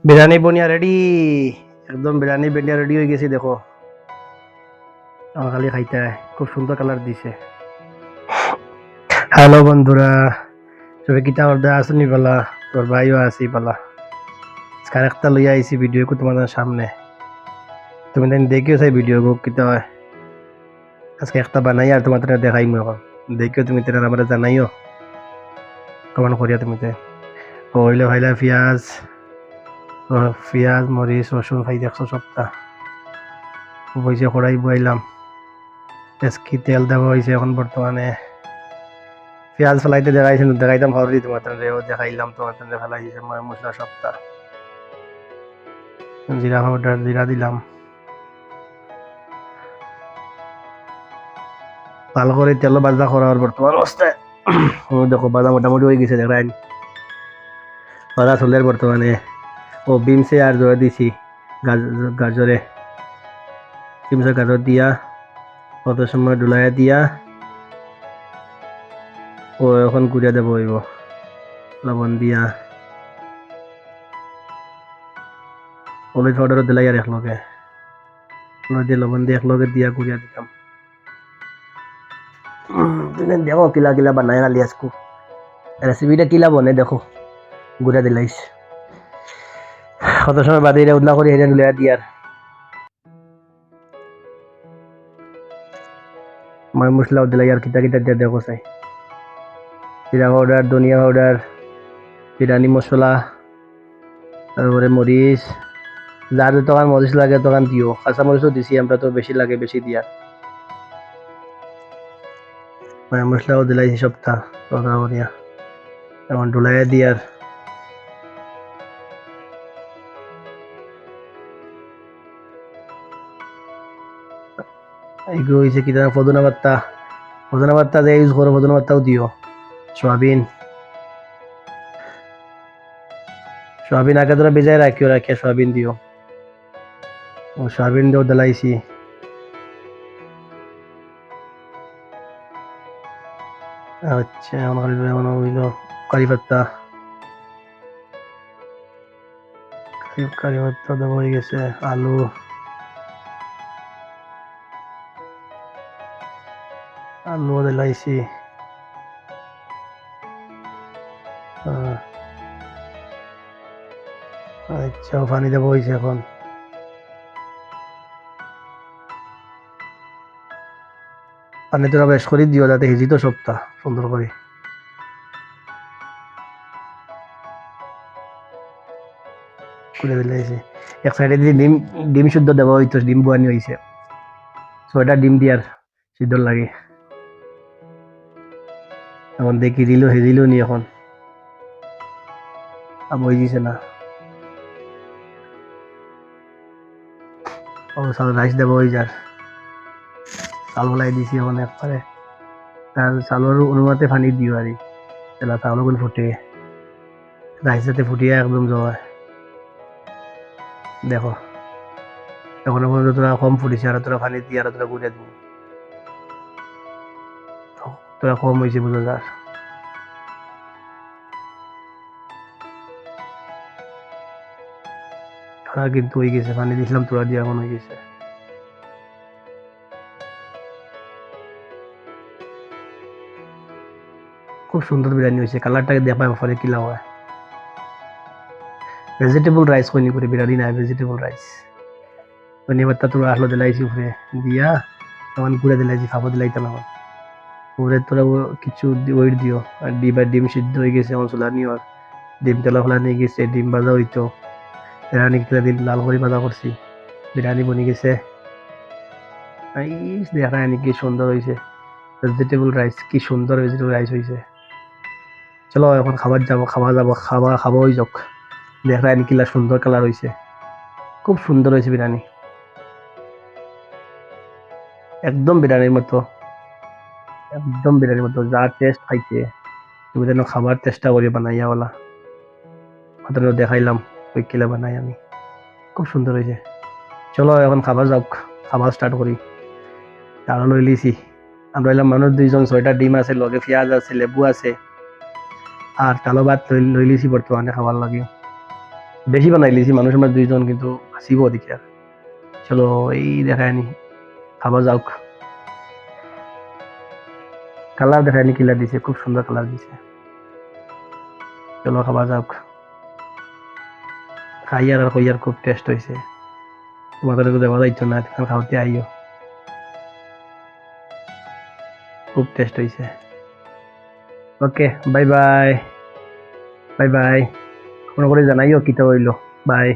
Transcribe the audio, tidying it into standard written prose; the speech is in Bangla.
বিরিয়ানি বনিয়া রেডি। একদম বিরিয়ানি বনিয়া রেডি হয়ে গেছে। দেখো আমার খালি খাইতে হয়। খুব সুন্দর কালার দিছে। হ্যালো বন্ধুরা, সবাই কিতা অর্ডার আসনি পালা, তোর ভাইও আসি পালা। আজকে একটা লইয়া আইছি ভিডিও কো তোমাদের সামনে। তুমি দেন দেখিও সেই ভিডিও কো কিতা হয়। আজকে একটা বানাই আর তোমাদের দেখাই মু এখন। দেখিও তুমি তেরা আমারে জানাইও কমেন্ট করিয়া তুমি তে। হইলে ভাইলা পিঁয়াজ মরিচ রসুন খাই দেখছো সবটা। বইছে কড়াই বইলাম। এসকি তেল দেওয়া হয়েছে এখন বর্তমানে। পেঁয়াজ ফেলাইতে দেখাইছিল, দেখাইতাম ভাবলি তোমার দেখাইলাম তোমার ফেলাইছে মশলা সবটা। জিরা পাউডার জিরা দিলাম, ভালো করে তেল বাজা করা আর বর্তমান অবস্থায়। দেখো বাজা মোটামুটি হয়ে গেছে দেখাইন। বাজা চলের বর্তমানে। ও বিমসে আর জোরে দিছি গাজরে। বিমসে গাজর দিয়া কত সময় ডুলাইয়া দিয়া ও এখন গুড়িয়া দেবো হইব লবণ দিয়া। হলুদ পাউডারও দিলাই আর একলগে হলুদ দিয়ে লবণ দিয়ে একলগে দিয়া গুড়িয়া দিতাম। তুমি দেখো কিলা কিলা বানাই খালি আজকু রেসিপিটা কিলা বনে দেখো গুড়া দিলাইস কত সময় বাদে উদনা করে হেরে ডুলিয়া দিয়ার মই মশলাও দিলাই আর কিতা কিতা দিয়া দেখো চাই। জিরা পাউডার, ধনিয়া পাউডার, বিরিয়ানি মশলা, তারপরে মরিচ, যার যতখান মরিচ লাগে তখন দিও। কাঁচা মরিচও দিছি আমরা, তো বেশি লাগে বেশি দিয়া। মশলাও দিলাইছি সবটা তরকা করিয়া এখন ডুলাইয়া দিয়ার। এইগুলো হয়েছে কি পদনা পাত্তা যে ইউজ করো পদনা পাত্তাও দিও। সয়াবিন সয়াবিন আগে তোরা বেজায় রাখিয়া সয়াবিন দিও। সয়াবিন দিয়েও দিলাইছি। আচ্ছা এখন হইল কারি পাত্তা কারি পাত্তা দেওয়া হয়ে গেছে। আলু দিলাইছি। আচ্ছা পানি দেবো হয়েছে এখন। পানি তোরা বেশ করে দিও যাতে হিজি তো সবটা সুন্দর করে। করে দিলাইছি। এক সাইডে দিয়ে ডিম ডিম শুদ্ধ দেওয়া হইতো, ডিম বুয়ানি হয়েছে। ছয়টা ডিম দিয়ার সিদ্ধ লাগে। এখন দেখি হেজিল নি এখন বই দিছে না। ও রাইস দেবো হয়ে যার। চাল বলাই দিছি এখন একবারে। তার চালের অনুমাতে পানি দিও আর তেলা চাউল গুলো ফুটে রাইস যাতে ফুটিয়ে একদম জয়। দেখো এখনো পর্যন্ত তোরা কম ফুটিছে, আর তোরা পানি দিয়ে আর তোরা গুড়িয়ে দিবি। তোরা কম হয়েছে বুঝো যার। তোরা কিন্তু হয়ে গেছে, পানি দিছিলাম তোরা দিয়ে এখন হয়ে গেছে। খুব সুন্দর বিরিয়ানি হয়েছে। কালারটাকে দেখা ফলে কিলা হয়। ভেজিটেবল রাইস কইনি করে বিরিয়ানি না, ভেজিটেবল রাইস। ধনিয়া পাত্তা তোরা আসলো দিলাইছি উপরে দিয়া তখন ঘুরে দিলাইছি, খাবো দিলাইতাম এখন উপরে তোরা কিছু ওয়েট দিও। আর ডিম সিদ্ধ হয়ে গেছে এখন চুলা নিও। আর ডিম তেলা ফেলা নিয়ে গেছে, ডিম ভাজা হইতো। বিরিয়ানি দিন লাল করে ভাজা করছি, বিরিয়ানি বনি গেছে। দেখা নাকি সুন্দর হয়েছে। ভেজিটেবল রাইস কি সুন্দর ভেজিটেবল রাইস হয়েছে। চলো এখন খাওয়া হয়ে যাক। দেখা নাকি সুন্দর কালার হয়েছে। খুব সুন্দর হয়েছে বিরিয়ানি, একদম বিরিয়ানির মতো। একদম বিরিয়ানির মতো যা টেস্ট খাইছে তুমি যেন খাবার চেষ্টা করি বানাইয়া বলা। আপনাদের দেখাইলাম ওই কিলা বানাই আমি। খুব সুন্দর হয়েছে। চলো এখন খাবার যাওক, খাবার স্টার্ট করি। তারা লই লিছি আমরা এলাম মানুষ দুইজন, 6টা ডিম আছে, লগে পেঁয়াজ আছে, লেবু আছে আর কালো ভাত লই লিছি বর্তমানে খাবার লাগে। বেশি বানাই লিছি, মানুষ আমরা দুইজন, কিন্তু আসিব দেখি আর। চলো এই দেখায় নি, খাবা যাওক। কালার দেখায় নি, কিলার দিছে, খুব সুন্দর কালার দিছে। চলো খাবা যাওক। খাই আর কই আর, খুব টেস্ট হয়েছে। তোমাদের দেওয়া যাইতো না, খাওয়াতে আইও, খুব টেস্ট হয়েছে। ওকে, বাই বাই। Bye bye. কোনো করে জানাইও কিতা হইলো। বাই।